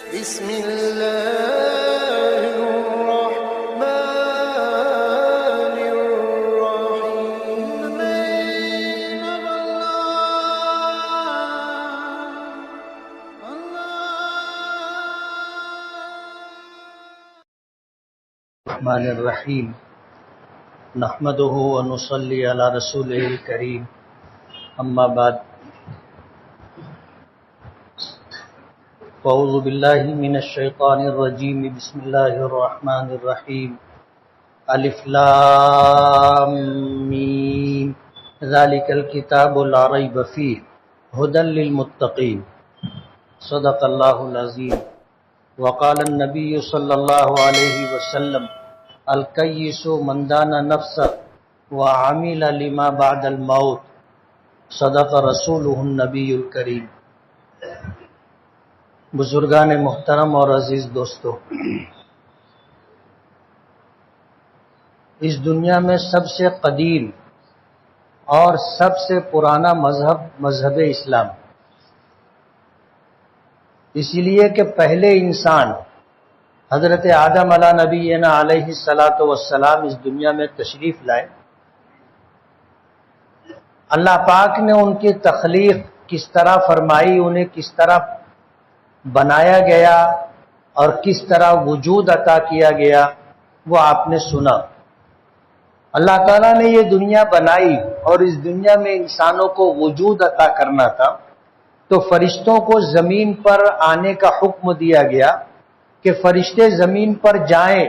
بسم الله الرحمن الرحيم. الرحمن الرحیم نحمده ونصلی علی رسوله الکریم اما بعد اعوذ باللہ من الشیطان الرجیم بسم اللہ الرحمن الرحیم الف لام میم ذالک الکتاب لا ریب فیہ ھدی للمتقین صدق اللہ العظیم. وقال النبی صلی اللہ علیہ وسلم الکیس من دان نفسه وعمل لما بعد الموت صدق رسولہ النبی الکریم. بزرگان محترم اور عزیز دوستو، اس دنیا میں سب سے قدیم اور سب سے پرانا مذہب اسلام، اسی لیے کہ پہلے انسان حضرت آدم علیہ نبینا علیہ الصلاۃ والسلام اس دنیا میں تشریف لائے. اللہ پاک نے ان کی تخلیق کس طرح فرمائی، انہیں کس طرح بنایا گیا اور کس طرح وجود عطا کیا گیا، وہ آپ نے سنا. اللہ تعالیٰ نے یہ دنیا بنائی اور اس دنیا میں انسانوں کو وجود عطا کرنا تھا، تو فرشتوں کو زمین پر آنے کا حکم دیا گیا کہ فرشتے زمین پر جائیں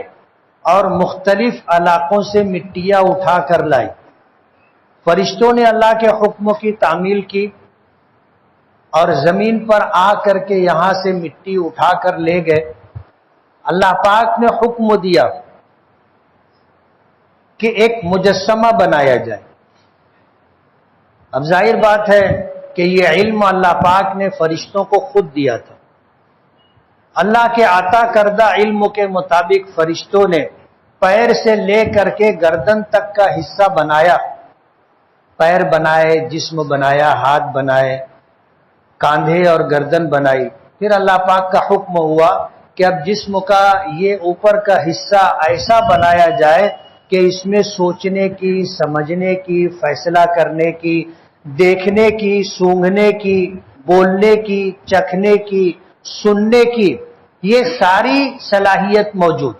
اور مختلف علاقوں سے مٹیاں اٹھا کر لائیں. فرشتوں نے اللہ کے حکم کی تعمیل کی اور زمین پر آ کر کے یہاں سے مٹی اٹھا کر لے گئے. اللہ پاک نے حکم دیا کہ ایک مجسمہ بنایا جائے. اب ظاہر بات ہے کہ یہ علم اللہ پاک نے فرشتوں کو خود دیا تھا. اللہ کے عطا کردہ علم کے مطابق فرشتوں نے پیر سے لے کر کے گردن تک کا حصہ بنایا. پیر بنائے، جسم بنایا، ہاتھ بنائے، کاندھے اور گردن بنائی. پھر اللہ پاک کا حکم ہوا کہ اب جسم کا یہ اوپر کا حصہ ایسا بنایا جائے کہ اس میں سوچنے کی، سمجھنے کی، فیصلہ کرنے کی، دیکھنے کی، سونگھنے کی، بولنے کی، چکھنے کی، سننے کی، یہ ساری صلاحیت موجود.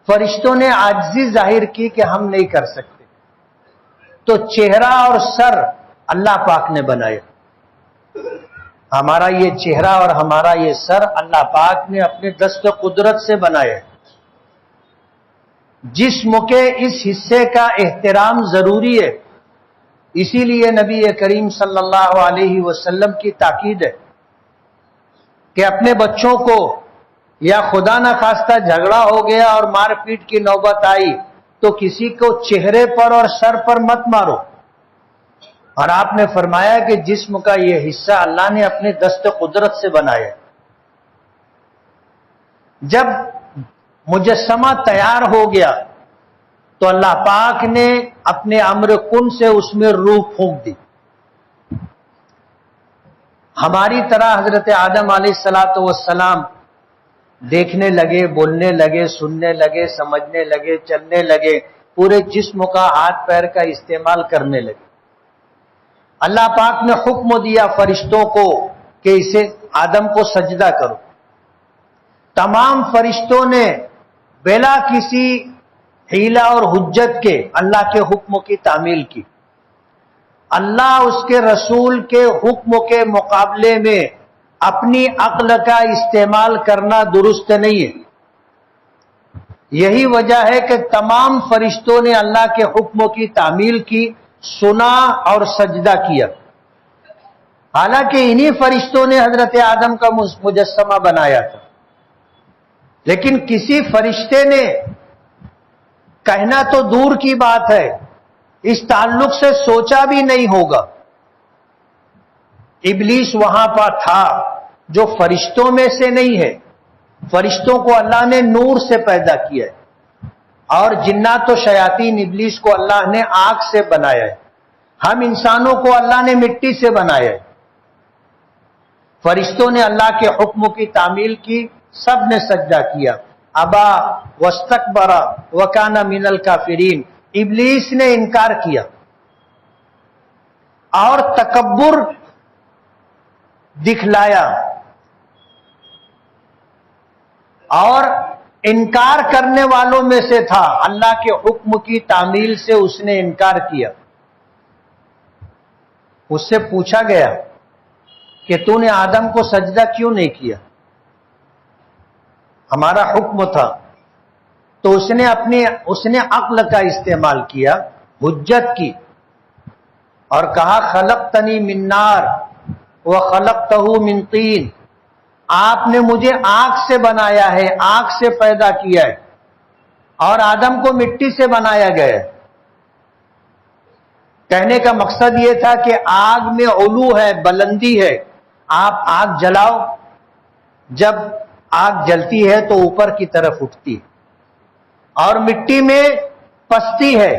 فرشتوں نے عاجزی ظاہر کی کہ ہم نہیں کر سکتے، تو چہرہ اور سر اللہ پاک نے بنایا. ہمارا یہ چہرہ اور ہمارا یہ سر اللہ پاک نے اپنے دست قدرت سے بنایا. جسم کے اس حصے کا احترام ضروری ہے، اسی لیے نبی کریم صلی اللہ علیہ وسلم کی تاکید ہے کہ اپنے بچوں کو یا خدا نہ خواستہ جھگڑا ہو گیا اور مار پیٹ کی نوبت آئی تو کسی کو چہرے پر اور سر پر مت مارو. اور آپ نے فرمایا کہ جسم کا یہ حصہ اللہ نے اپنے دست قدرت سے بنایا. جب مجسمہ تیار ہو گیا تو اللہ پاک نے اپنے امر کن سے اس میں روح پھونک دی. ہماری طرح حضرت آدم علیہ الصلاۃ والسلام دیکھنے لگے، بولنے لگے، سننے لگے، سمجھنے لگے، چلنے لگے، پورے جسم کا، ہاتھ پیر کا استعمال کرنے لگے. اللہ پاک نے حکم دیا فرشتوں کو کہ اسے آدم کو سجدہ کرو. تمام فرشتوں نے بلا کسی حیلہ اور حجت کے اللہ کے حکم کی تعمیل کی. اللہ اس کے رسول کے حکم کے مقابلے میں اپنی عقل کا استعمال کرنا درست نہیں ہے. یہی وجہ ہے کہ تمام فرشتوں نے اللہ کے حکم کی تعمیل کی، سنا اور سجدہ کیا. حالانکہ انہی فرشتوں نے حضرت آدم کا مجسمہ بنایا تھا، لیکن کسی فرشتے نے کہنا تو دور کی بات ہے، اس تعلق سے سوچا بھی نہیں ہوگا. ابلیس وہاں پر تھا جو فرشتوں میں سے نہیں ہے. فرشتوں کو اللہ نے نور سے پیدا کیا ہے اور جنات و شیاطین ابلیس کو اللہ نے آگ سے بنایا ہے. ہم انسانوں کو اللہ نے مٹی سے بنایا ہے. فرشتوں نے اللہ کے حکم کی تعمیل کی، سب نے سجدہ کیا۔ ابا واستکبر وکان من الکافرین، ابلیس نے انکار کیا اور تکبر دکھلایا، اور انکار کرنے والوں میں سے تھا، اللہ کے حکم کی تعمیل سے اس نے انکار کیا۔ اس سے پوچھا گیا کہ تو نے آدم کو سجدہ کیوں نہیں کیا؟ ہمارا حکم تھا۔ تو اس نے عقل کا استعمال کیا، حجت کی، اور کہا خلقتنی من نار وخلقتہ من طین، آپ نے مجھے آگ سے بنایا ہے، آگ سے پیدا کیا ہے، اور آدم کو مٹی سے بنایا گیا ہے۔ کہنے کا مقصد یہ تھا کہ آگ میں علو ہے، بلندی ہے، آپ آگ جلاؤ، جب آگ جلتی ہے تو اوپر کی طرف اٹھتی، اور مٹی میں پستی ہے،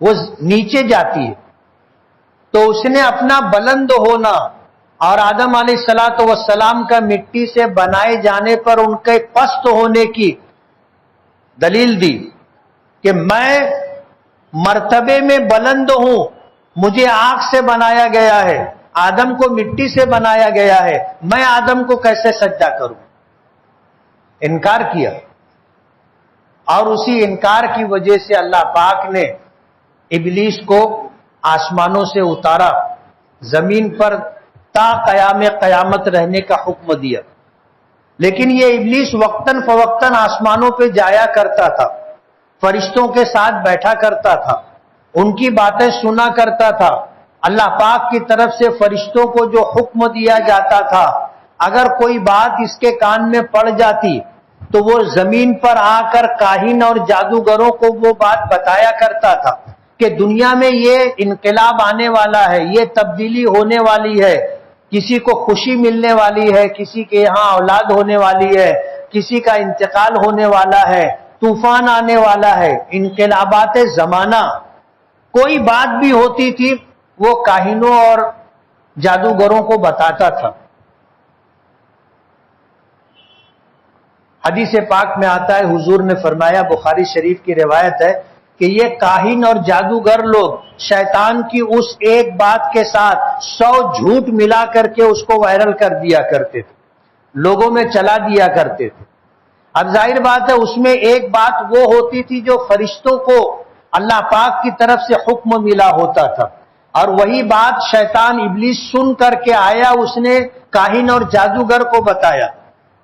وہ نیچے جاتی ہے۔ تو اس نے اپنا بلند ہونا اور آدم علیہ الصلوۃ والسلام کا مٹی سے بنائے جانے پر ان کے پست ہونے کی دلیل دی کہ میں مرتبے میں بلند ہوں، مجھے آگ سے بنایا گیا ہے، آدم کو مٹی سے بنایا گیا ہے، میں آدم کو کیسے سجدہ کروں؟ انکار کیا، اور اسی انکار کی وجہ سے اللہ پاک نے ابلیس کو آسمانوں سے اتارا، زمین پر تا قیام قیامت رہنے کا حکم دیا۔ لیکن یہ ابلیس وقتاً فوقتاً آسمانوں پہ جایا کرتا تھا، فرشتوں کے ساتھ بیٹھا کرتا تھا، ان کی باتیں سنا کرتا تھا۔ اللہ پاک کی طرف سے فرشتوں کو جو حکم دیا جاتا تھا، اگر کوئی بات اس کے کان میں پڑ جاتی تو وہ زمین پر آ کر کاہن اور جادوگروں کو وہ بات بتایا کرتا تھا کہ دنیا میں یہ انقلاب آنے والا ہے، یہ تبدیلی ہونے والی ہے، کسی کو خوشی ملنے والی ہے، کسی کے یہاں اولاد ہونے والی ہے، کسی کا انتقال ہونے والا ہے، طوفان آنے والا ہے، انقلابات زمانہ، کوئی بات بھی ہوتی تھی وہ کاہنوں اور جادوگروں کو بتاتا تھا۔ حدیث پاک میں آتا ہے، حضور نے فرمایا، بخاری شریف کی روایت ہے کہ یہ کاہن اور جادوگر لوگ شیطان کی اس ایک بات کے ساتھ 100 جھوٹ ملا کر کے اس کو وائرل کر دیا کرتے تھے، لوگوں میں چلا دیا کرتے تھے۔ اب ظاہر بات ہے اس میں ایک بات وہ ہوتی تھی جو فرشتوں کو اللہ پاک کی طرف سے حکم ملا ہوتا تھا، اور وہی بات شیطان ابلیس سن کر کے آیا، اس نے کاہن اور جادوگر کو بتایا،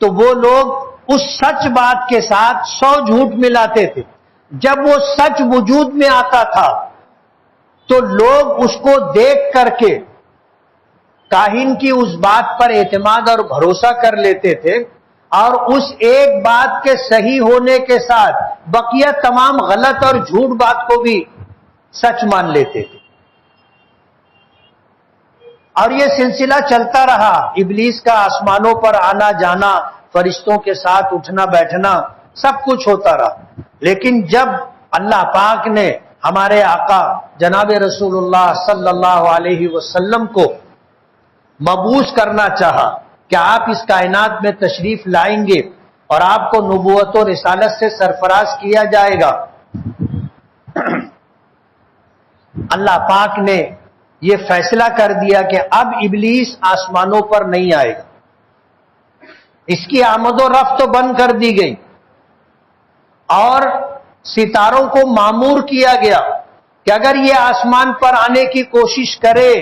تو وہ لوگ اس سچ بات کے ساتھ 100 جھوٹ ملاتے تھے۔ جب وہ سچ وجود میں آتا تھا تو لوگ اس کو دیکھ کر کے کاہن کی اس بات پر اعتماد اور بھروسہ کر لیتے تھے، اور اس ایک بات کے صحیح ہونے کے ساتھ بقیہ تمام غلط اور جھوٹ بات کو بھی سچ مان لیتے تھے۔ اور یہ سلسلہ چلتا رہا، ابلیس کا آسمانوں پر آنا جانا، فرشتوں کے ساتھ اٹھنا بیٹھنا، سب کچھ ہوتا رہا۔ لیکن جب اللہ پاک نے ہمارے آقا جناب رسول اللہ صلی اللہ علیہ وسلم کو مبعوث کرنا چاہا کہ آپ اس کائنات میں تشریف لائیں گے اور آپ کو نبوت و رسالت سے سرفراز کیا جائے گا، اللہ پاک نے یہ فیصلہ کر دیا کہ اب ابلیس آسمانوں پر نہیں آئے گا، اس کی آمد و رفت بند کر دی گئی، اور ستاروں کو مامور کیا گیا کہ اگر یہ آسمان پر آنے کی کوشش کرے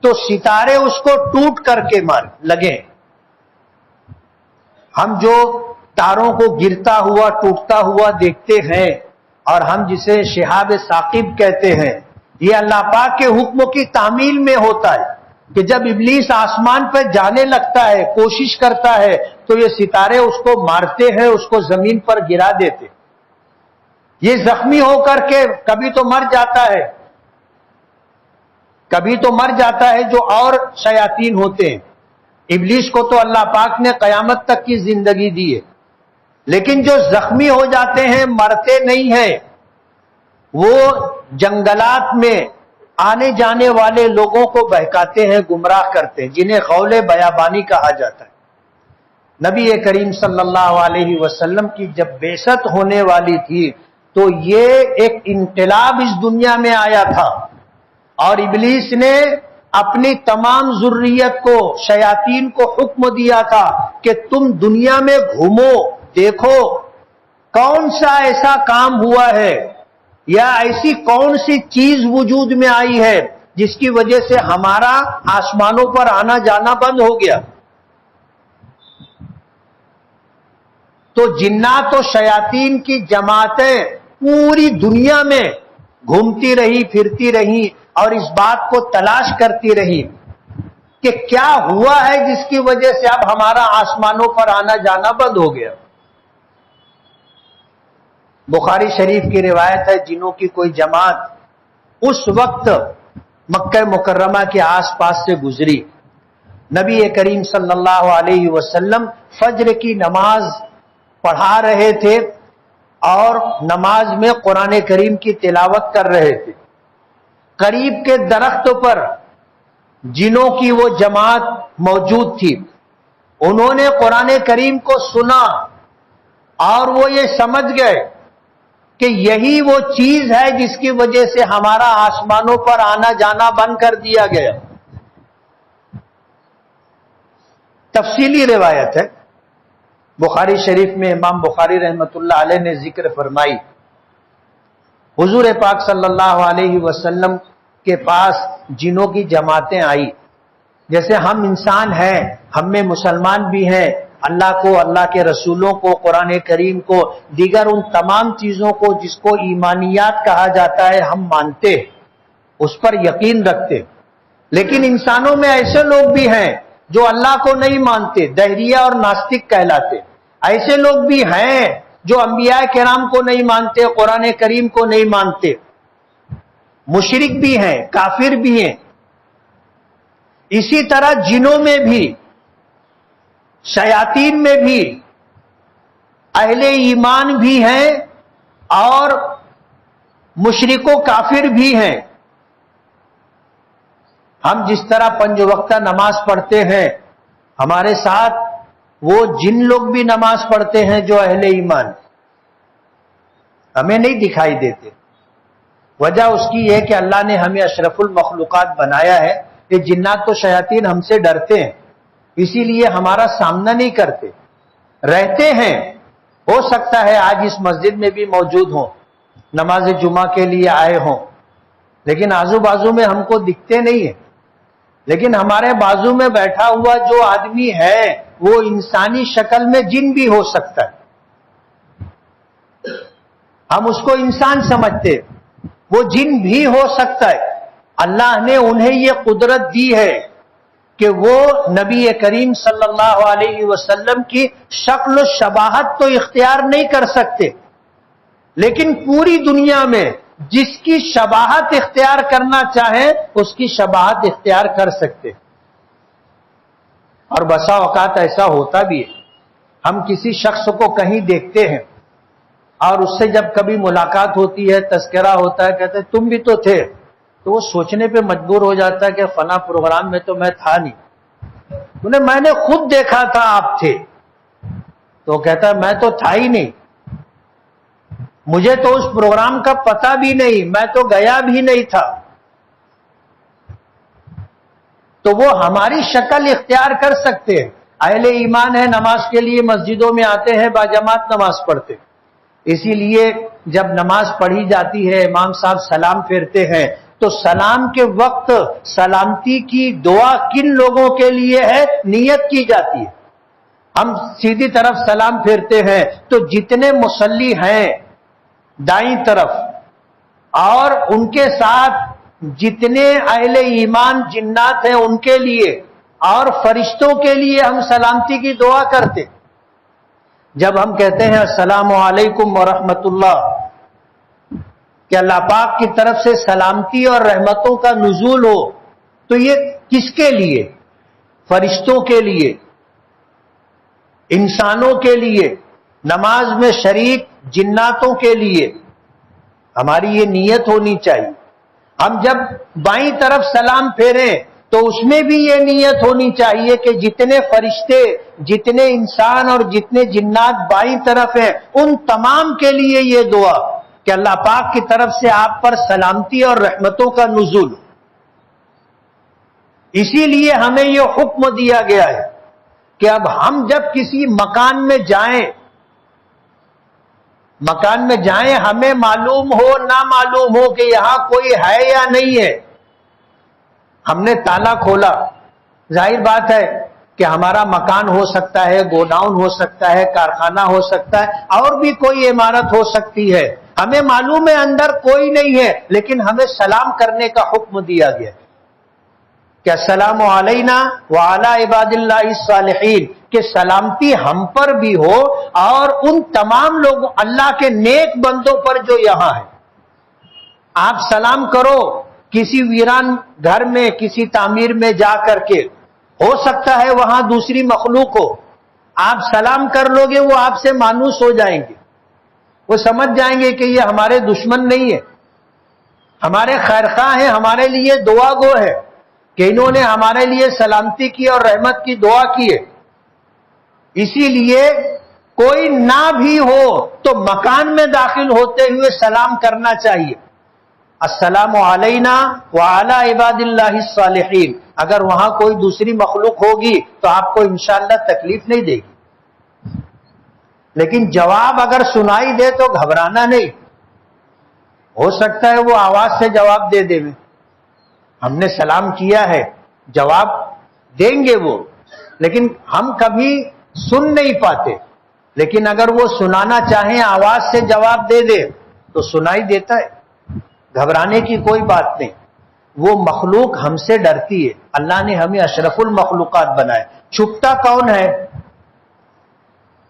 تو ستارے اس کو ٹوٹ کر کے لگیں۔ ہم جو تاروں کو گرتا ہوا ٹوٹتا ہوا دیکھتے ہیں، اور ہم جسے شہاب ثاقب کہتے ہیں، یہ اللہ پاک کے حکم کی تعمیل میں ہوتا ہے کہ جب ابلیس آسمان پہ جانے لگتا ہے، کوشش کرتا ہے، تو یہ ستارے اس کو مارتے ہیں، اس کو زمین پر گرا دیتے۔ یہ زخمی ہو کر کے کبھی تو مر جاتا ہے، کبھی تو مر جاتا ہے جو اور شیاطین ہوتے ہیں۔ ابلیس کو تو اللہ پاک نے قیامت تک کی زندگی دی ہے، لیکن جو زخمی ہو جاتے ہیں، مرتے نہیں ہیں، وہ جنگلات میں آنے جانے والے لوگوں کو بہکاتے ہیں، گمراہ کرتے ہیں، جنہیں قول بیابانی کہا جاتا ہے۔ نبی کریم صلی اللہ علیہ وسلم کی جب بعثت ہونے والی تھی تو یہ ایک انقلاب اس دنیا میں آیا تھا، اور ابلیس نے اپنی تمام ذریت کو، شیاطین کو حکم دیا تھا کہ تم دنیا میں گھومو، دیکھو کون سا ایسا کام ہوا ہے یا ایسی کون سی چیز وجود میں آئی ہے جس کی وجہ سے ہمارا آسمانوں پر آنا جانا بند ہو گیا۔ تو جنات و شیاطین کی جماعتیں پوری دنیا میں گھومتی رہی، پھرتی رہی، اور اس بات کو تلاش کرتی رہی کہ کیا ہوا ہے جس کی وجہ سے اب ہمارا آسمانوں پر آنا جانا بند ہو گیا۔ بخاری شریف کی روایت ہے، جنوں کی کوئی جماعت اس وقت مکہ مکرمہ کے آس پاس سے گزری، نبی کریم صلی اللہ علیہ وسلم فجر کی نماز پڑھا رہے تھے اور نماز میں قرآن کریم کی تلاوت کر رہے تھے۔ قریب کے درخت پر جنوں کی وہ جماعت موجود تھی، انہوں نے قرآن کریم کو سنا اور وہ یہ سمجھ گئے کہ یہی وہ چیز ہے جس کی وجہ سے ہمارا آسمانوں پر آنا جانا بند کر دیا گیا۔ تفصیلی روایت ہے، بخاری شریف میں امام بخاری رحمۃ اللہ علیہ نے ذکر فرمائی، حضور پاک صلی اللہ علیہ وسلم کے پاس جنوں کی جماعتیں آئی۔ جیسے ہم انسان ہیں، ہم میں مسلمان بھی ہیں، اللہ کو، اللہ کے رسولوں کو، قرآن کریم کو، دیگر ان تمام چیزوں کو جس کو ایمانیات کہا جاتا ہے ہم مانتے، اس پر یقین رکھتے۔ لیکن انسانوں میں ایسے لوگ بھی ہیں جو اللہ کو نہیں مانتے، دہریہ اور ناستک کہلاتے۔ ایسے لوگ بھی ہیں جو انبیاء کرام کو نہیں مانتے، قرآن کریم کو نہیں مانتے، مشرک بھی ہیں، کافر بھی ہیں۔ اسی طرح جنوں میں بھی، شیاطین میں بھی اہل ایمان بھی ہیں اور مشرک و کافر بھی ہیں۔ ہم جس طرح 5 وقتہ نماز پڑھتے ہیں، ہمارے ساتھ وہ جن لوگ بھی نماز پڑھتے ہیں جو اہل ایمان، ہمیں نہیں دکھائی دیتے۔ وجہ اس کی ہے کہ اللہ نے ہمیں اشرف المخلوقات بنایا ہے، کہ جنات و شیاطین ہم سے ڈرتے ہیں، اسی لیے ہمارا سامنا نہیں کرتے، رہتے ہیں۔ ہو سکتا ہے آج اس مسجد میں بھی موجود ہوں، نماز جمعہ کے لیے آئے ہوں، لیکن آزو بازو میں ہم کو دکھتے نہیں ہیں۔ لیکن ہمارے بازو میں بیٹھا ہوا جو آدمی ہے وہ انسانی شکل میں جن بھی ہو سکتا ہے، ہم اس کو انسان سمجھتے، وہ جن بھی ہو سکتا ہے۔ اللہ نے انہیں یہ قدرت دی ہے کہ وہ نبی کریم صلی اللہ علیہ وسلم کی شکل و شباہت تو اختیار نہیں کر سکتے، لیکن پوری دنیا میں جس کی شباہت اختیار کرنا چاہیں اس کی شباہت اختیار کر سکتے۔ اور بسا اوقات ایسا ہوتا بھی ہے، ہم کسی شخص کو کہیں دیکھتے ہیں اور اس سے جب کبھی ملاقات ہوتی ہے، تذکرہ ہوتا ہے، کہتے ہیں تم بھی تو تھے، تو وہ سوچنے پہ مجبور ہو جاتا ہے کہ فلاں پروگرام میں تو میں تھا نہیں، میں نے خود دیکھا تھا آپ تھے، تو کہتا ہے میں تو تھا ہی نہیں، مجھے تو اس پروگرام کا پتہ بھی نہیں، میں تو گیا بھی نہیں تھا۔ تو وہ ہماری شکل اختیار کر سکتے ہیں۔ اہل ایمان ہے، نماز کے لیے مسجدوں میں آتے ہیں، باجماعت نماز پڑھتے، اسی لیے جب نماز پڑھی جاتی ہے، امام صاحب سلام پھیرتے ہیں تو سلام کے وقت سلامتی کی دعا کن لوگوں کے لیے ہے نیت کی جاتی ہے۔ ہم سیدھی طرف سلام پھیرتے ہیں تو جتنے مصلی ہیں دائیں طرف اور ان کے ساتھ جتنے اہل ایمان جنات ہیں ان کے لیے اور فرشتوں کے لیے ہم سلامتی کی دعا کرتے۔ جب ہم کہتے ہیں السلام علیکم ورحمۃ اللہ، کہ اللہ پاک کی طرف سے سلامتی اور رحمتوں کا نزول ہو، تو یہ کس کے لیے؟ فرشتوں کے لیے، انسانوں کے لیے، نماز میں شریک جناتوں کے لیے۔ ہماری یہ نیت ہونی چاہیے۔ ہم جب بائیں طرف سلام پھیریں تو اس میں بھی یہ نیت ہونی چاہیے کہ جتنے فرشتے، جتنے انسان اور جتنے جنات بائیں طرف ہیں، ان تمام کے لیے یہ دعا کہ اللہ پاک کی طرف سے آپ پر سلامتی اور رحمتوں کا نزول۔ اسی لیے ہمیں یہ حکم دیا گیا ہے کہ اب ہم جب کسی مکان میں جائیں ہمیں معلوم ہو نہ معلوم ہو کہ یہاں کوئی ہے یا نہیں ہے، ہم نے تالا کھولا، ظاہر بات ہے کہ ہمارا مکان ہو سکتا ہے، گوداؤن ہو سکتا ہے، کارخانہ ہو سکتا ہے، اور بھی کوئی عمارت ہو سکتی ہے، ہمیں معلوم ہے اندر کوئی نہیں ہے، لیکن ہمیں سلام کرنے کا حکم دیا گیا کہ السلام علینا وعلی عباد اللہ الصالحین، کہ سلامتی ہم پر بھی ہو اور ان تمام لوگوں اللہ کے نیک بندوں پر جو یہاں ہیں۔ آپ سلام کرو کسی ویران گھر میں، کسی تعمیر میں جا کر کے، ہو سکتا ہے وہاں دوسری مخلوق ہو، آپ سلام کر لو گے وہ آپ سے مانوس ہو جائیں گے، وہ سمجھ جائیں گے کہ یہ ہمارے دشمن نہیں ہے، ہمارے خیرخواہ ہیں، ہمارے لیے دعا گو ہے کہ انہوں نے ہمارے لیے سلامتی کی اور رحمت کی دعا کی ہے۔ اسی لیے کوئی نہ بھی ہو تو مکان میں داخل ہوتے ہوئے سلام کرنا چاہیے، السلام علینا وعلی عباد اللہ الصالحین۔ اگر وہاں کوئی دوسری مخلوق ہوگی تو آپ کو انشاءاللہ تکلیف نہیں دے گی، لیکن جواب اگر سنائی دے تو گھبرانا نہیں، ہو سکتا ہے وہ آواز سے جواب دے دے، ہم نے سلام کیا ہے جواب دیں گے وہ، لیکن ہم کبھی سن نہیں پاتے، لیکن اگر وہ سنانا چاہیں آواز سے جواب دے دے تو سنائی دیتا ہے، گھبرانے کی کوئی بات نہیں۔ وہ مخلوق ہم سے ڈرتی ہے، اللہ نے ہمیں اشرف المخلوقات بنائے۔ چھپتا کون ہے؟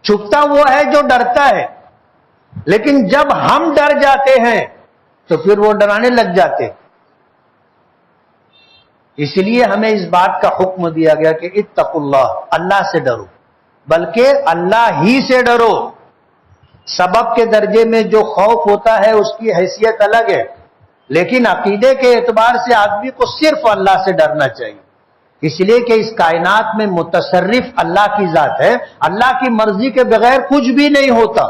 چھپتا وہ ہے جو ڈرتا ہے، لیکن جب ہم ڈر جاتے ہیں تو پھر وہ ڈرانے لگ جاتے۔ اس لیے ہمیں اس بات کا حکم دیا گیا کہ اتقوا اللہ، اللہ سے ڈرو، بلکہ اللہ ہی سے ڈرو۔ سبب کے درجے میں جو خوف ہوتا ہے اس کی حیثیت الگ ہے، لیکن عقیدے کے اعتبار سے آدمی کو صرف اللہ سے ڈرنا چاہیے، اس لیے کہ اس کائنات میں متصرف اللہ کی ذات ہے، اللہ کی مرضی کے بغیر کچھ بھی نہیں ہوتا،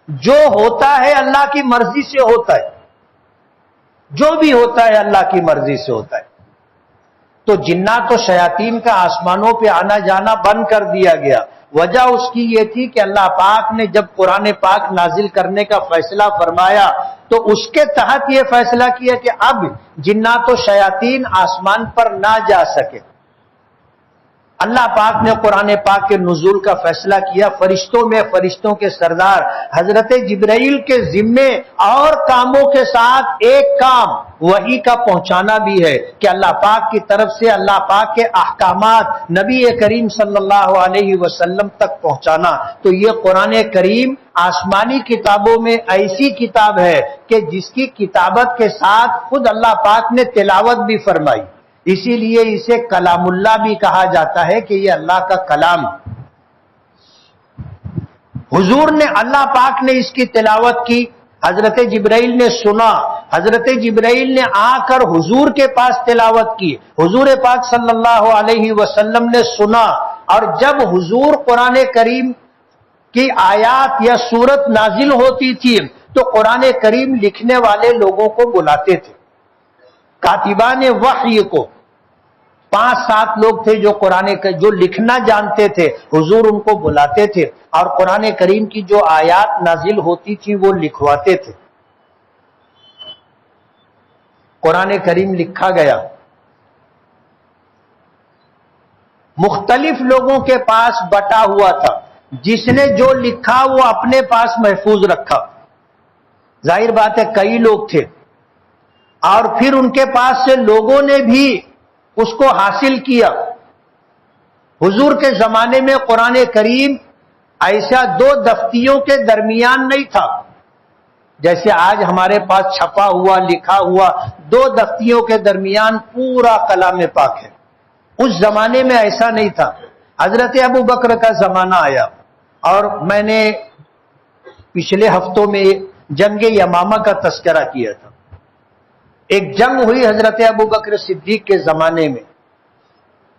جو ہوتا ہے اللہ کی مرضی سے ہوتا ہے، جو بھی ہوتا ہے اللہ کی مرضی سے ہوتا ہے۔ تو جنات و شیاطین کا آسمانوں پہ آنا جانا بند کر دیا گیا۔ وجہ اس کی یہ تھی کہ اللہ پاک نے جب قرآن پاک نازل کرنے کا فیصلہ فرمایا تو اس کے تحت یہ فیصلہ کیا کہ اب جنات و شیاطین آسمان پر نہ جا سکے۔ اللہ پاک نے قرآن پاک کے نزول کا فیصلہ کیا، فرشتوں میں فرشتوں کے سردار حضرت جبرائیل کے ذمے اور کاموں کے ساتھ ایک کام وحی کا پہنچانا بھی ہے کہ اللہ پاک کی طرف سے اللہ پاک کے احکامات نبی کریم صلی اللہ علیہ وسلم تک پہنچانا۔ تو یہ قرآن کریم آسمانی کتابوں میں ایسی کتاب ہے کہ جس کی کتابت کے ساتھ خود اللہ پاک نے تلاوت بھی فرمائی، اسی لیے اسے کلام اللہ بھی کہا جاتا ہے کہ یہ اللہ کا کلام۔ حضور نے، اللہ پاک نے اس کی تلاوت کی، حضرت جبرائیل نے سنا، حضرت جبرائیل نے آ کر حضور کے پاس تلاوت کی، حضور پاک صلی اللہ علیہ وسلم نے سنا، اور جب حضور قرآن کریم کی آیات یا سورت نازل ہوتی تھی تو قرآن کریم لکھنے والے لوگوں کو بلاتے تھے، کاتبان وحی کو، 5-7 لوگ تھے جو لکھنا جانتے تھے، حضور ان کو بلاتے تھے اور قرآن کریم کی جو آیات نازل ہوتی تھی وہ لکھواتے تھے۔ قرآن کریم لکھا گیا، مختلف لوگوں کے پاس بٹا ہوا تھا، جس نے جو لکھا وہ اپنے پاس محفوظ رکھا، ظاہر بات ہے کئی لوگ تھے، اور پھر ان کے پاس سے لوگوں نے بھی اس کو حاصل کیا۔ حضور کے زمانے میں قرآن کریم ایسا 2 دفتیوں کے درمیان نہیں تھا، جیسے آج ہمارے پاس چھپا ہوا لکھا ہوا 2 دفتیوں کے درمیان پورا کلام پاک ہے۔ اس زمانے میں ایسا نہیں تھا۔ حضرت ابو بکر کا زمانہ آیا، اور میں نے پچھلے ہفتوں میں جنگ یمامہ کا تذکرہ کیا تھا۔ ایک جنگ ہوئی حضرت ابو بکر صدیق کے زمانے میں.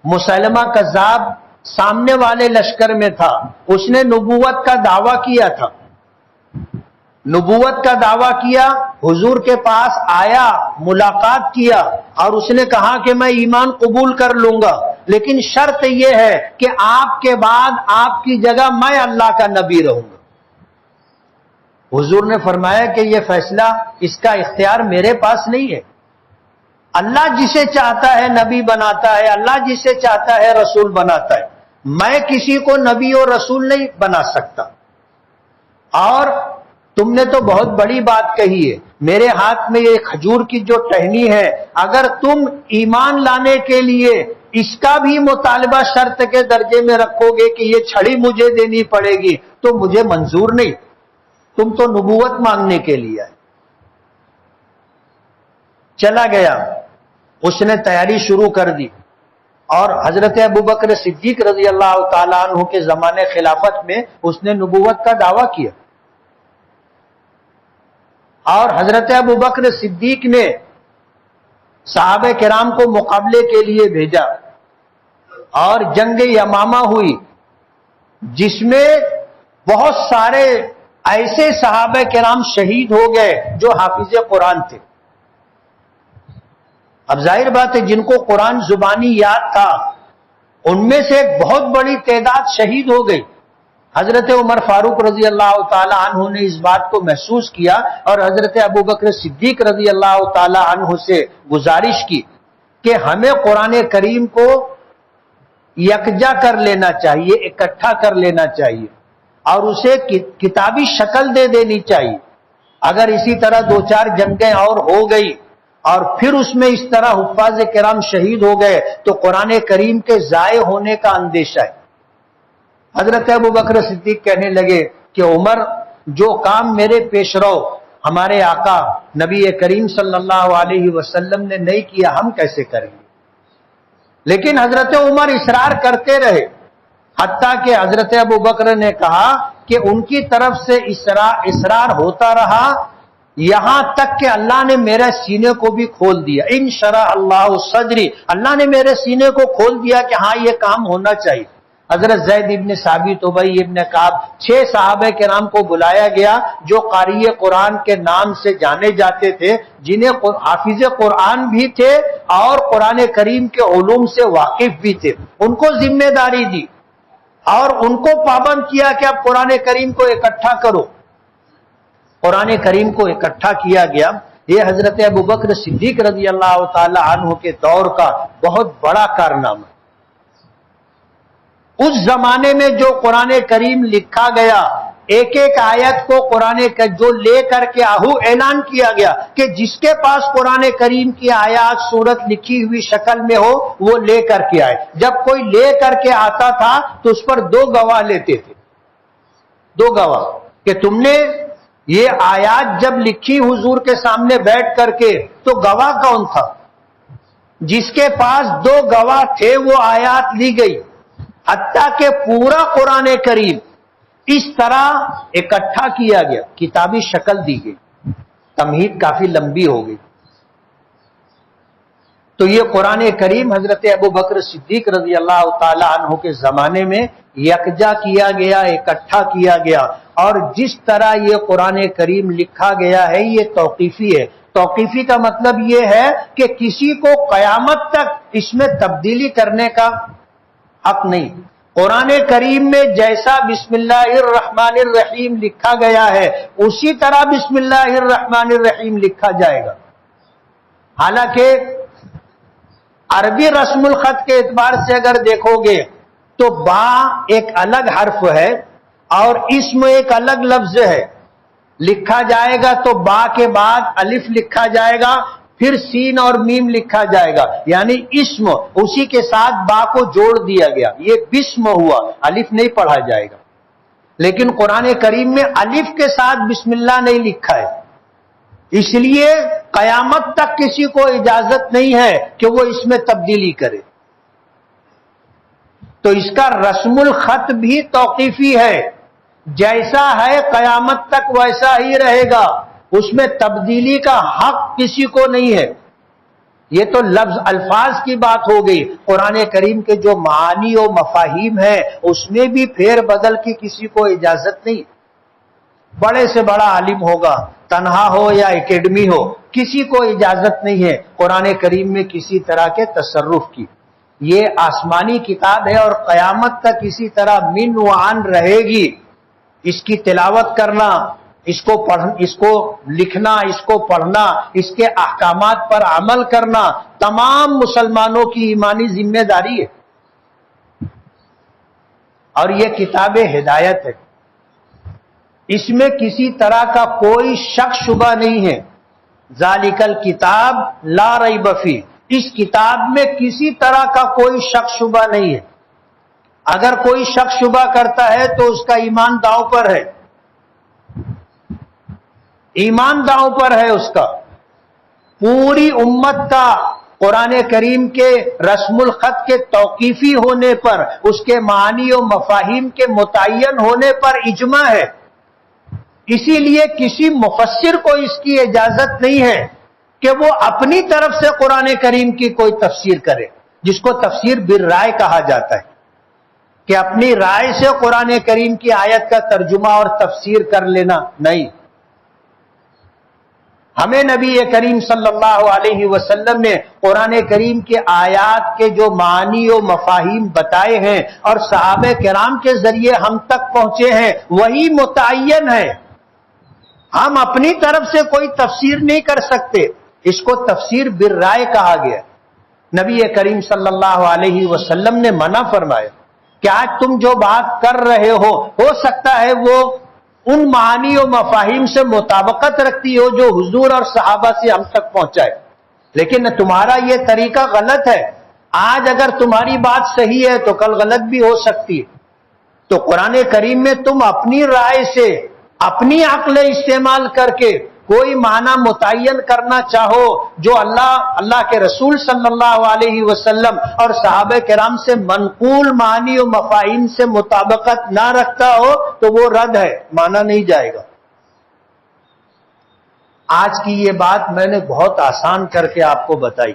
مسلمہ کذاب سامنے والے لشکر میں تھا. اس نے نبوت کا دعویٰ کیا تھا. نبوت کا دعویٰ کیا، حضور کے پاس آیا، ملاقات کیا اور اس نے کہا کہ میں ایمان قبول کر لوں گا، لیکن شرط یہ ہے کہ آپ کے بعد آپ کی جگہ میں اللہ کا نبی رہوں گا. حضور نے فرمایا کہ یہ فیصلہ، اس کا اختیار میرے پاس نہیں ہے. اللہ جسے چاہتا ہے نبی بناتا ہے، اللہ جسے چاہتا ہے رسول بناتا ہے. میں کسی کو نبی اور رسول نہیں بنا سکتا. اور تم نے تو بہت بڑی بات کہی ہے. میرے ہاتھ میں یہ کھجور کی جو ٹہنی ہے، اگر تم ایمان لانے کے لیے اس کا بھی مطالبہ شرط کے درجے میں رکھو گے کہ یہ چھڑی مجھے دینی پڑے گی تو مجھے منظور نہیں. تم تو نبوت مانگنے کے لیے آئے. چلا گیا، اس نے تیاری شروع کر دی اور حضرت ابو بکر صدیق رضی اللہ تعالیٰ عنہ کے زمانے خلافت میں اس نے نبوت کا دعویٰ کیا. اور حضرت ابو بکر صدیق نے صحابہ کرام کو مقابلے کے لیے بھیجا اور جنگ یمامہ ہوئی، جس میں بہت سارے ایسے صحابہ کرام شہید ہو گئے جو حافظ قرآن تھے. اب ظاہر بات ہے جن کو قرآن زبانی یاد تھا ان میں سے ایک بہت بڑی تعداد شہید ہو گئی. حضرت عمر فاروق رضی اللہ تعالی عنہ نے اس بات کو محسوس کیا اور حضرت ابو بکر صدیق رضی اللہ تعالی عنہ سے گزارش کی کہ ہمیں قرآن کریم کو یکجا کر لینا چاہیے، اکٹھا کر لینا چاہیے اور اسے کتابی شکل دے دینی چاہیے. اگر اسی طرح دو چار جنگیں اور ہو گئی اور پھر اس میں اس طرح حفاظ کرام شہید ہو گئے تو قرآن کریم کے ضائع ہونے کا اندیشہ ہے. حضرت ابو بکر صدیق کہنے لگے کہ عمر، جو کام میرے پیش رو ہمارے آقا نبی کریم صلی اللہ علیہ وسلم نے نہیں کیا ہم کیسے کریں گے. لیکن حضرت عمر اصرار کرتے رہے، حتیٰ کہ حضرت ابو بکر نے کہا کہ ان کی طرف سے اصرار ہوتا رہا یہاں تک کہ اللہ نے میرے سینے کو بھی کھول دیا. ان شرح اللہ صدری، اللہ نے میرے سینے کو کھول دیا کہ ہاں یہ کام ہونا چاہیے. حضرت زید ابن ثابت، ابی ابن کعب، 6 صحابہ کرام کو بلایا گیا جو قاری قرآن کے نام سے جانے جاتے تھے، جنہیں حافظ قرآن بھی تھے اور قرآن کریم کے علوم سے واقف بھی تھے. ان کو ذمہ داری دی اور ان کو پابند کیا کہ اب قرآن کریم کو اکٹھا کرو. قرآن کریم کو اکٹھا کیا گیا. یہ حضرت ابو بکر صدیق رضی اللہ تعالی عنہ کے دور کا بہت بڑا کارنامہ. اس زمانے میں جو قرآن کریم لکھا گیا، ایک ایک آیت کو قرآن کا جو لے کر کے اعلان کیا گیا کہ جس کے پاس قرآن کریم کی آیات سورت لکھی ہوئی شکل میں ہو وہ لے کر کے آئے. جب کوئی لے کر کے آتا تھا تو اس پر 2 گواہ لیتے تھے. 2 گواہ کہ تم نے یہ آیات جب لکھی حضور کے سامنے بیٹھ کر کے تو گواہ کون تھا؟ جس کے پاس 2 گواہ تھے وہ آیات لی گئی. حتیٰ کہ پورا قرآن کریم اس طرح اکٹھا کیا گیا، کتابی شکل دی گئی. تمہید کافی لمبی ہو گئی. تو یہ قرآن کریم حضرت ابو بکر صدیق رضی اللہ تعالی عنہ کے زمانے میں یکجا کیا گیا، اکٹھا کیا گیا. اور جس طرح یہ قرآن کریم لکھا گیا ہے یہ توقیفی ہے. توقیفی کا مطلب یہ ہے کہ کسی کو قیامت تک اس میں تبدیلی کرنے کا حق نہیں. قرآن کریم میں جیسا بسم اللہ الرحمن الرحیم لکھا گیا ہے اسی طرح بسم اللہ الرحمن الرحیم لکھا جائے گا. حالانکہ عربی رسم الخط کے اعتبار سے اگر دیکھو گے تو با ایک الگ حرف ہے اور اسم ایک الگ لفظ ہے. لکھا جائے گا تو با کے بعد الف لکھا جائے گا، پھر سین اور میم لکھا جائے گا، یعنی اسم اسی کے ساتھ با کو جوڑ دیا گیا، یہ بسم ہوا، الف نہیں پڑھا جائے گا. لیکن قرآن کریم میں الف کے ساتھ بسم اللہ نہیں لکھا ہے، اس لیے قیامت تک کسی کو اجازت نہیں ہے کہ وہ اس میں تبدیلی کرے. تو اس کا رسم الخط بھی توقیفی ہے، جیسا ہے قیامت تک ویسا ہی رہے گا، اس میں تبدیلی کا حق کسی کو نہیں ہے. یہ تو لفظ الفاظ کی بات ہو گئی. قرآن کریم کے جو معانی و مفاہیم ہیں اس میں بھی پھیر بدل کی کسی کو اجازت نہیں. بڑے سے بڑا عالم ہوگا، تنہا ہو یا اکیڈمی ہو، کسی کو اجازت نہیں ہے قرآن کریم میں کسی طرح کے تصرف کی. یہ آسمانی کتاب ہے اور قیامت تک اسی طرح من و عن رہے گی. اس کی تلاوت کرنا، اس کو لکھنا، اس کو پڑھنا، اس کے احکامات پر عمل کرنا تمام مسلمانوں کی ایمانی ذمہ داری ہے. اور یہ کتاب ہدایت ہے، اس میں کسی طرح کا کوئی شک شبہ نہیں ہے. ذالک الکتاب لا ریب فیہ، اس کتاب میں کسی طرح کا کوئی شک شبہ نہیں ہے. اگر کوئی شک شبہ کرتا ہے تو اس کا ایمان داؤ پر ہے، ایمان داؤ پر ہے اس کا. پوری امت کا قرآن کریم کے رسم الخط کے توقیفی ہونے پر، اس کے معانی و مفاہیم کے متعین ہونے پر اجماع ہے. اسی لیے کسی مفسر کو اس کی اجازت نہیں ہے کہ وہ اپنی طرف سے قرآن کریم کی کوئی تفسیر کرے، جس کو تفسیر بالرائے کہا جاتا ہے، کہ اپنی رائے سے قرآن کریم کی آیت کا ترجمہ اور تفسیر کر لینا نہیں. ہمیں نبی کریم صلی اللہ علیہ وسلم نے قرآن کریم کے آیات کے جو معانی و مفاہیم بتائے ہیں اور صحابہ کرام کے ذریعے ہم تک پہنچے ہیں وہی متعین ہے. ہم اپنی طرف سے کوئی تفسیر نہیں کر سکتے. اس کو تفسیر بالرائے کہا گیا. نبی کریم صلی اللہ علیہ وسلم نے منع فرمایا کہ آج تم جو بات کر رہے ہو سکتا ہے وہ ان معانی و مفاہیم سے مطابقت رکھتی ہو جو حضور اور صحابہ سے ہم تک پہنچائے، لیکن تمہارا یہ طریقہ غلط ہے. آج اگر تمہاری بات صحیح ہے تو کل غلط بھی ہو سکتی ہے. تو قرآن کریم میں تم اپنی رائے سے، اپنی عقل استعمال کر کے کوئی معنی متعین کرنا چاہو جو اللہ کے رسول صلی اللہ علیہ وسلم اور صحابہ کرام سے منقول معنی و مفاہیم سے مطابقت نہ رکھتا ہو تو وہ رد ہے، مانا نہیں جائے گا. آج کی یہ بات میں نے بہت آسان کر کے آپ کو بتائی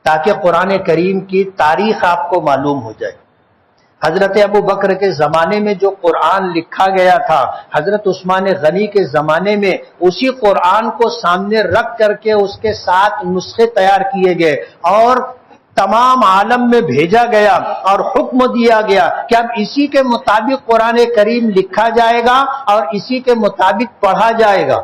تاکہ قرآن کریم کی تاریخ آپ کو معلوم ہو جائے. حضرت ابو بکر کے زمانے میں جو قرآن لکھا گیا تھا، حضرت عثمان غنی کے زمانے میں اسی قرآن کو سامنے رکھ کر کے اس کے 7 نسخے تیار کیے گئے اور تمام عالم میں بھیجا گیا اور حکم دیا گیا کہ اب اسی کے مطابق قرآن کریم لکھا جائے گا اور اسی کے مطابق پڑھا جائے گا.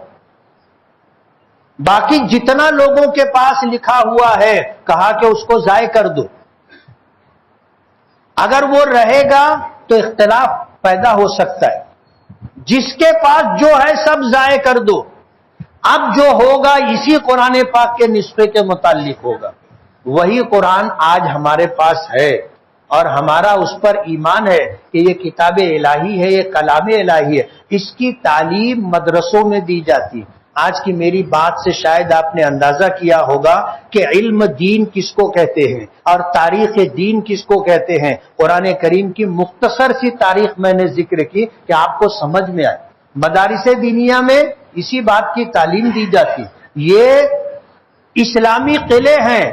باقی جتنا لوگوں کے پاس لکھا ہوا ہے کہا کہ اس کو ضائع کر دو. اگر وہ رہے گا تو اختلاف پیدا ہو سکتا ہے. جس کے پاس جو ہے سب ضائع کر دو. اب جو ہوگا اسی قرآن پاک کے نسخے کے متعلق ہوگا. وہی قرآن آج ہمارے پاس ہے اور ہمارا اس پر ایمان ہے کہ یہ کتاب الہی ہے، یہ کلام الہی ہے. اس کی تعلیم مدرسوں میں دی جاتی. آج کی میری بات سے شاید آپ نے اندازہ کیا ہوگا کہ علم دین کس کو کہتے ہیں اور تاریخ دین کس کو کہتے ہیں. قرآن کریم کی مختصر سی تاریخ میں نے ذکر کی کہ آپ کو سمجھ میں آئے. مدارس دینیہ میں اسی بات کی تعلیم دی جاتی. یہ اسلامی قلعے ہیں.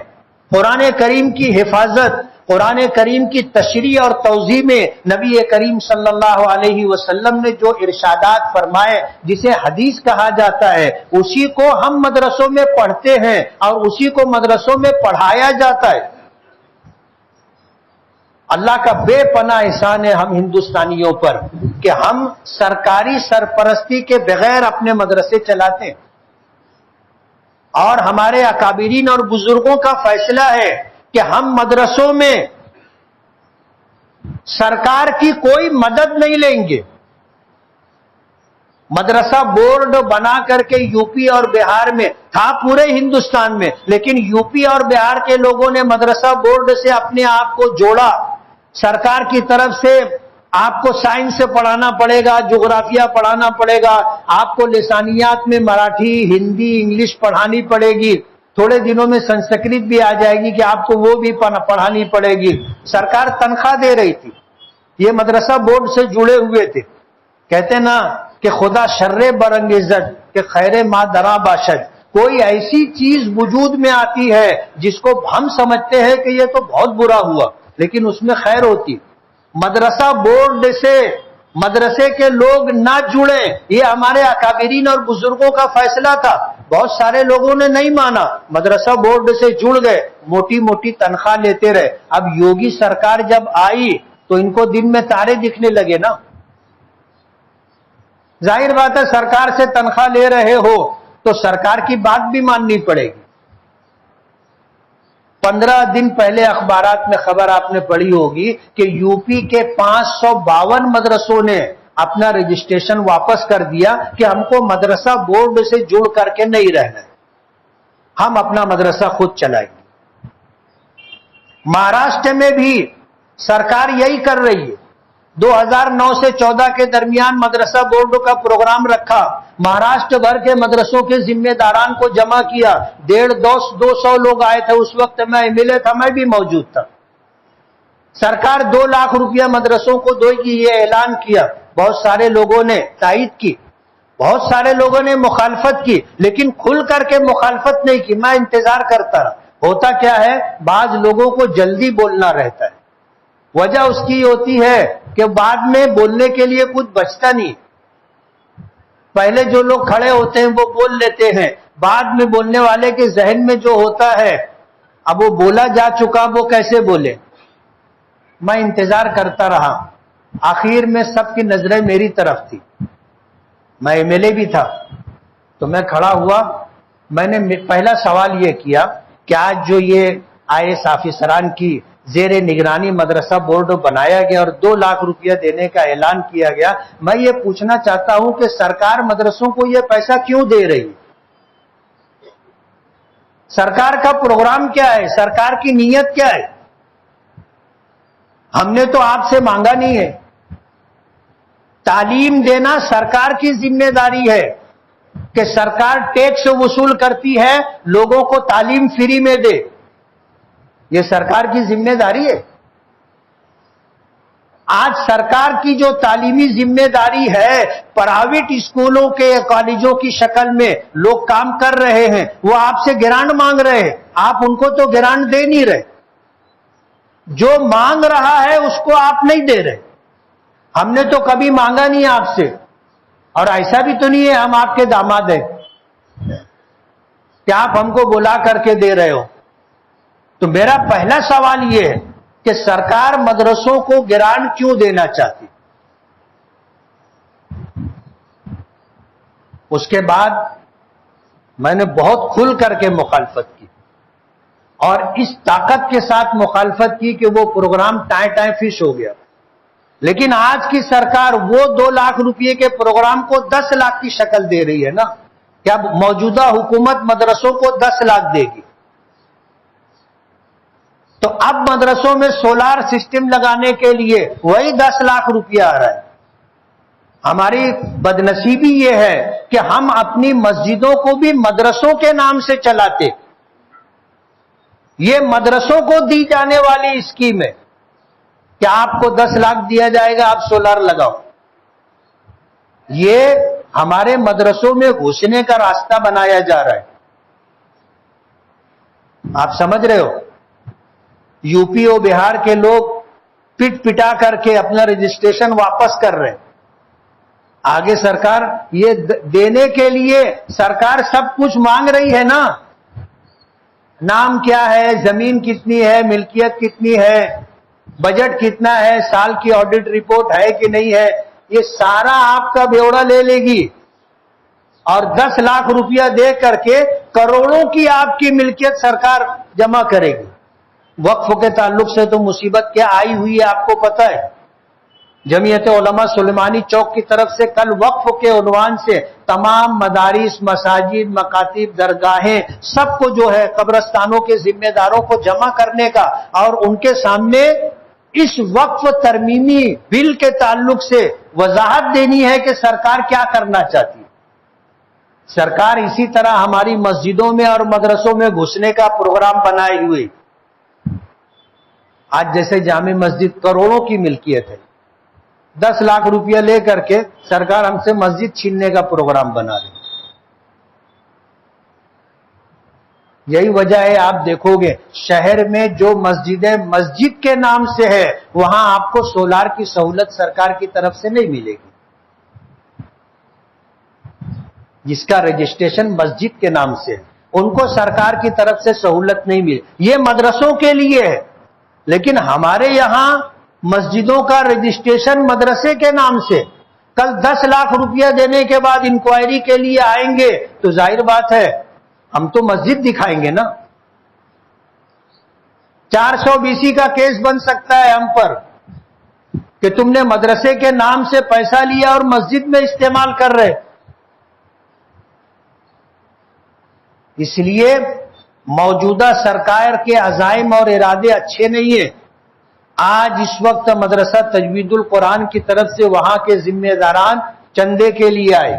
قرآن کریم کی حفاظت، قرآن کریم کی تشریح اور توضیح میں نبی کریم صلی اللہ علیہ وسلم نے جو ارشادات فرمائے جسے حدیث کہا جاتا ہے اسی کو ہم مدرسوں میں پڑھتے ہیں اور اسی کو مدرسوں میں پڑھایا جاتا ہے. اللہ کا بے پناہ احسان ہے ہم ہندوستانیوں پر کہ ہم سرکاری سرپرستی کے بغیر اپنے مدرسے چلاتے ہیں اور ہمارے اکابرین اور بزرگوں کا فیصلہ ہے کہ ہم مدرسوں میں سرکار کی کوئی مدد نہیں لیں گے. مدرسہ بورڈ بنا کر کے یو پی اور بہار میں تھا، پورے ہندوستان میں، لیکن یو پی اور بہار کے لوگوں نے مدرسہ بورڈ سے اپنے آپ کو جوڑا. سرکار کی طرف سے آپ کو سائنس سے پڑھانا پڑے گا، جغرافیہ پڑھانا پڑے گا، آپ کو لسانیات میں مراٹھی، ہندی، انگلش پڑھانی پڑے گی. تھوڑے دنوں میں سنسکرت بھی آ جائے گی کہ آپ کو وہ بھی پڑھانی پڑے گی. سرکار تنخواہ دے رہی تھی. یہ مدرسہ بورڈ سے جڑے ہوئے تھے. کہتے نا کہ خدا شر برانگیزد کہ خیر ما درا باشد. کوئی ایسی چیز وجود میں آتی ہے جس کو ہم سمجھتے ہیں کہ یہ تو بہت برا ہوا، لیکن اس میں خیر ہوتی. مدرسہ بورڈ سے مدرسے کے لوگ نہ جڑے، یہ ہمارے اکابرین اور بزرگوں کا فیصلہ تھا. بہت سارے لوگوں نے نہیں مانا، مدرسہ بورڈ سے جڑ گئے، موٹی موٹی تنخواہ لیتے رہے. اب یوگی سرکار جب آئی تو ان کو دن میں تارے دکھنے لگے نا. ظاہر بات ہے سرکار سے تنخواہ لے رہے ہو تو سرکار کی بات بھی ماننی پڑے گی. 15 دن پہلے اخبارات میں خبر آپ نے پڑھی ہوگی کہ یو پی کے 552 مدرسوں نے اپنا رجسٹریشن واپس کر دیا کہ ہم کو مدرسہ بورڈ سے جڑ کر کے نہیں رہنا، ہم اپنا مدرسہ خود چلائیں گے. مہاراشٹر میں بھی سرکار یہی کر رہی ہے. 2009 سے 14 کے درمیان مدرسہ بورڈ کا پروگرام رکھا، مہاراشٹر بھر کے مدرسوں کے ذمہ داران کو جمع کیا. 150-200 لوگ آئے تھے. اس وقت میں MLA تھا، میں بھی موجود تھا. سرکار 2 لاکھ روپیہ مدرسوں کو دے گی یہ اعلان کیا. بہت سارے لوگوں نے تائید کی، بہت سارے لوگوں نے مخالفت کی، لیکن کھل کر کے مخالفت نہیں کی. میں انتظار کرتا رہا. ہوتا کیا ہے، بعض لوگوں کو جلدی بولنا رہتا ہے. وجہ اس کی ہوتی ہے کہ بعد میں بولنے کے لیے کچھ بچتا نہیں. پہلے جو لوگ کھڑے ہوتے ہیں وہ بول لیتے ہیں، بعد میں بولنے والے کے ذہن میں جو ہوتا ہے اب وہ بولا جا چکا وہ کیسے بولے. میں انتظار کرتا رہا. آخر میں سب کی نظریں میری طرف تھی. میں MLA بھی تھا تو میں کھڑا ہوا. میں نے پہلا سوال یہ کیا کہ آج جو یہ IAS آفیسران کی زیر نگرانی مدرسہ بورڈ بنایا گیا اور 2 لاکھ روپیہ دینے کا اعلان کیا گیا، میں یہ پوچھنا چاہتا ہوں کہ سرکار مدرسوں کو یہ پیسہ کیوں دے رہی؟ سرکار کا پروگرام کیا ہے؟ سرکار کی نیت کیا ہے؟ ہم نے تو آپ سے مانگا نہیں ہے. تعلیم دینا سرکار کی ذمہ داری ہے کہ سرکار ٹیکس وصول کرتی ہے، لوگوں کو تعلیم فری میں دے. یہ سرکار کی ذمہ داری ہے. آج سرکار کی جو تعلیمی ذمہ داری ہے، پرائیویٹ اسکولوں کے کالجوں کی شکل میں لوگ کام کر رہے ہیں، وہ آپ سے گرانٹ مانگ رہے ہیں. آپ ان کو تو گرانٹ دے نہیں رہے. جو مانگ رہا ہے اس کو آپ نہیں دے رہے. ہم نے تو کبھی مانگا نہیں آپ سے، اور ایسا بھی تو نہیں ہے ہم آپ کے داماد ہیں کہ آپ ہم کو بلا کر کے دے رہے ہو. تو میرا پہلا سوال یہ ہے کہ سرکار مدرسوں کو گرانٹ کیوں دینا چاہتی؟ اس کے بعد میں نے بہت کھل کر کے مخالفت کی، اور اس طاقت کے ساتھ مخالفت کی کہ وہ پروگرام ٹائیں فش ہو گیا. لیکن آج کی سرکار وہ 2 لاکھ روپئے کے پروگرام کو 10 لاکھ کی شکل دے رہی ہے نا. کیا موجودہ حکومت مدرسوں کو 10 لاکھ دے گی؟ تو اب مدرسوں میں سولار سسٹم لگانے کے لیے وہی 10 لاکھ روپیہ آ رہا ہے. ہماری بدنصیبی یہ ہے کہ ہم اپنی مسجدوں کو بھی مدرسوں کے نام سے چلاتے. یہ مدرسوں کو دی جانے والی اسکیم ہے کہ آپ کو 10 لاکھ دیا جائے گا، آپ سولار لگاؤ. یہ ہمارے مدرسوں میں گھسنے کا راستہ بنایا جا رہا ہے. آپ سمجھ رہے ہو؟ یو پی اور بہار کے لوگ پٹ پٹا کر کے اپنا رجسٹریشن واپس کر رہے ہیں. آگے سرکار یہ دینے کے لیے سرکار سب کچھ مانگ رہی ہے نا. نام کیا ہے، زمین کتنی ہے، ملکیت کتنی ہے، بجٹ کتنا ہے، سال کی آڈٹ رپورٹ ہے کہ نہیں ہے، یہ سارا آپ کا بیوڑا لے لے گی. اور 10 لاکھ روپیہ دے کر کے کروڑوں کی آپ کی ملکیت سرکار جمع کرے گی. وقف کے تعلق سے تو مصیبت کیا آئی ہوئی ہے آپ کو پتہ ہے. جمعیت علماء سلیمانی چوک کی طرف سے کل وقف کے عنوان سے تمام مدارس، مساجد، مکاتب، درگاہیں سب کو جو ہے قبرستانوں کے ذمہ داروں کو جمع کرنے کا اور ان کے سامنے اس وقف ترمیمی بل کے تعلق سے وضاحت دینی ہے کہ سرکار کیا کرنا چاہتی ہے. سرکار اسی طرح ہماری مسجدوں میں اور مدرسوں میں گھسنے کا پروگرام بنائے ہوئے. آج جیسے جامع مسجد کروڑوں کی ملکیت ہے، 10 لاکھ روپیہ لے کر کے سرکار ہم سے مسجد چھیننے کا پروگرام بنا رہی. یہی وجہ ہے آپ دیکھو گے شہر میں جو مسجدیں مسجد کے نام سے ہے وہاں آپ کو سولار کی سہولت سرکار کی طرف سے نہیں ملے گی، جس کا رجسٹریشن مسجد کے نام سے ہے ان کو سرکار کی طرف سے سہولت نہیں ملی، یہ مدرسوں کے لیے ہے۔ لیکن ہمارے یہاں مسجدوں کا رجسٹریشن مدرسے کے نام سے، کل 10 لاکھ روپیہ دینے کے بعد انکوائری کے لیے آئیں گے تو ظاہر بات ہے ہم تو مسجد دکھائیں گے نا۔ 420 کا کیس بن سکتا ہے ہم پر کہ تم نے مدرسے کے نام سے پیسہ لیا اور مسجد میں استعمال کر رہے۔ اس لیے موجودہ سرکار کے عزائم اور ارادے اچھے نہیں ہیں۔ آج اس وقت مدرسہ تجوید القرآن کی طرف سے وہاں کے ذمہ داران چندے کے لیے آئے،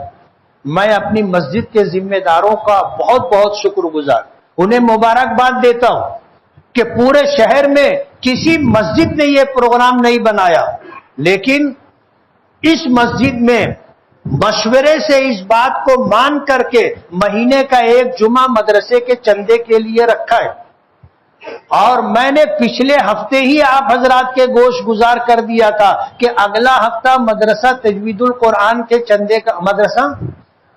میں اپنی مسجد کے ذمہ داروں کا بہت بہت شکر گزار، انہیں مبارکباد دیتا ہوں کہ پورے شہر میں کسی مسجد نے یہ پروگرام نہیں بنایا، لیکن اس مسجد میں مشورے سے اس بات کو مان کر کے مہینے کا ایک جمعہ مدرسے کے چندے کے لیے رکھا ہے، اور میں نے پچھلے ہفتے ہی آپ حضرات کے گوش گزار کر دیا تھا کہ اگلا ہفتہ مدرسہ تجوید القرآن کے چندے کا، مدرسہ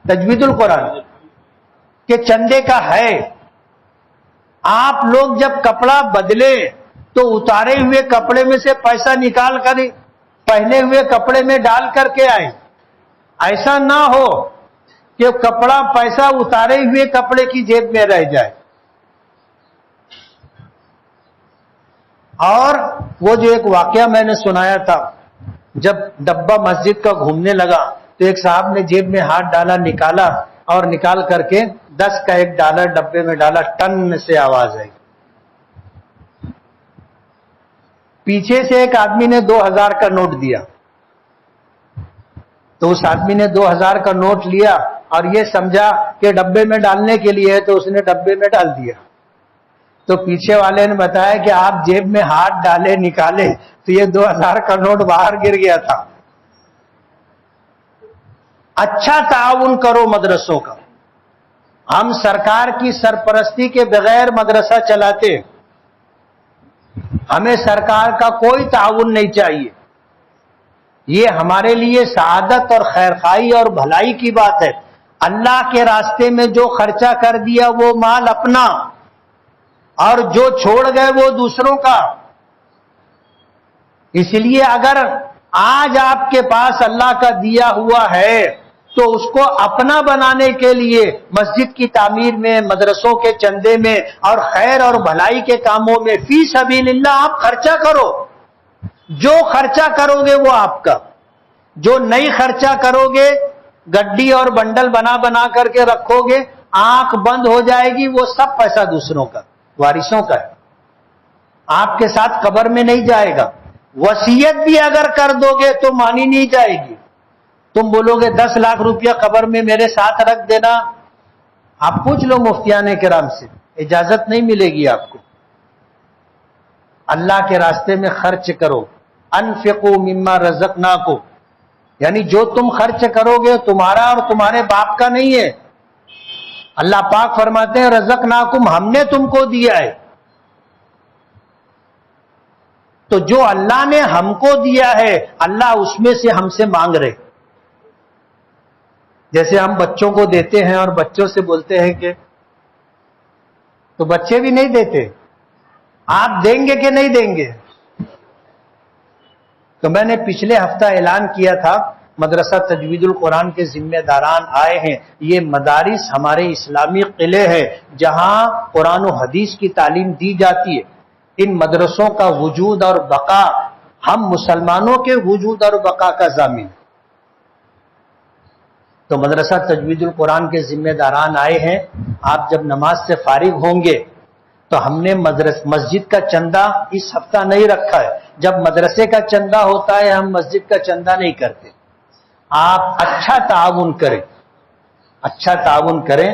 تجوید القرآن کے چندے کا ہے۔ آپ لوگ جب کپڑا بدلے تو اتارے ہوئے کپڑے میں سے پیسہ نکال کر پہنے ہوئے کپڑے میں ڈال کر کے آئے، ایسا نہ ہو کہ کپڑا پیسہ اتارے ہوئے کپڑے کی جیب میں رہ جائے۔ اور وہ جو ایک واقعہ میں نے سنایا تھا، جب ڈبہ مسجد کا گھومنے لگا تو ایک صاحب نے جیب میں ہاتھ ڈالا، نکالا اور نکال کر کے 10 کا ایک ڈالر ڈبے میں ڈالا، ٹن سے آواز آئی۔ پیچھے سے ایک آدمی نے 2000 کا نوٹ دیا تو اس آدمی نے 2000 کا نوٹ لیا اور یہ سمجھا کہ ڈبے میں ڈالنے کے لیے ہے تو اس نے ڈبے میں ڈال دیا۔ تو پیچھے والے نے بتایا کہ آپ جیب میں ہاتھ ڈالے نکالے تو یہ 2000 کا نوٹ باہر گر گیا تھا۔ اچھا تعاون کرو مدرسوں کا، ہم سرکار کی سرپرستی کے بغیر مدرسہ چلاتے، ہمیں سرکار کا کوئی تعاون نہیں چاہیے، یہ ہمارے لیے سعادت اور خیرخواہی اور بھلائی کی بات ہے۔ اللہ کے راستے میں جو خرچہ کر دیا وہ مال اپنا، اور جو چھوڑ گئے وہ دوسروں کا۔ اس لیے اگر آج آپ کے پاس اللہ کا دیا ہوا ہے تو اس کو اپنا بنانے کے لیے مسجد کی تعمیر میں، مدرسوں کے چندے میں اور خیر اور بھلائی کے کاموں میں فی سبیل اللہ آپ خرچہ کرو۔ جو خرچہ کرو گے وہ آپ کا، جو نہیں خرچہ کرو گے، گڈی اور بنڈل بنا بنا کر کے رکھو گے، آنکھ بند ہو جائے گی، وہ سب پیسہ دوسروں کا، وارثوں کا ہے، آپ کے ساتھ قبر میں نہیں جائے گا۔ وصیت بھی اگر کر دو گے تو مانی نہیں جائے گی۔ تم بولو گے 10 لاکھ روپیہ قبر میں میرے ساتھ رکھ دینا، آپ پوچھ لو مفتیان کرام سے، اجازت نہیں ملے گی آپ کو۔ اللہ کے راستے میں خرچ کرو، انفقوا مما رزقناکم، یعنی جو تم خرچ کرو گے تمہارا اور تمہارے باپ کا نہیں ہے۔ اللہ پاک فرماتے ہیں رزقناکم، ہم نے تم کو دیا ہے، تو جو اللہ نے ہم کو دیا ہے اللہ اس میں سے ہم سے مانگ رہے۔ جیسے ہم بچوں کو دیتے ہیں اور بچوں سے بولتے ہیں کہ، تو بچے بھی نہیں دیتے، آپ دیں گے کہ نہیں دیں گے؟ تو میں نے پچھلے ہفتہ اعلان کیا تھا مدرسہ تجوید القرآن کے ذمہ داران آئے ہیں، یہ مدارس ہمارے اسلامی قلعے ہیں جہاں قرآن و حدیث کی تعلیم دی جاتی ہے۔ ان مدرسوں کا وجود اور بقا ہم مسلمانوں کے وجود اور بقا کا ضامن۔ تو مدرسہ تجوید القرآن کے ذمہ داران آئے ہیں، آپ جب نماز سے فارغ ہوں گے تو ہم نے مسجد کا چندہ اس ہفتہ نہیں رکھا ہے، جب مدرسے کا چندہ ہوتا ہے ہم مسجد کا چندہ نہیں کرتے۔ آپ اچھا تعاون کریں، اچھا تعاون کریں،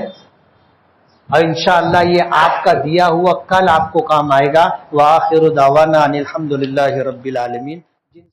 اور انشاءاللہ یہ آپ کا دیا ہوا کل آپ کو کام آئے گا۔ وآخر دعوانا ان الحمدللہ رب العالمین۔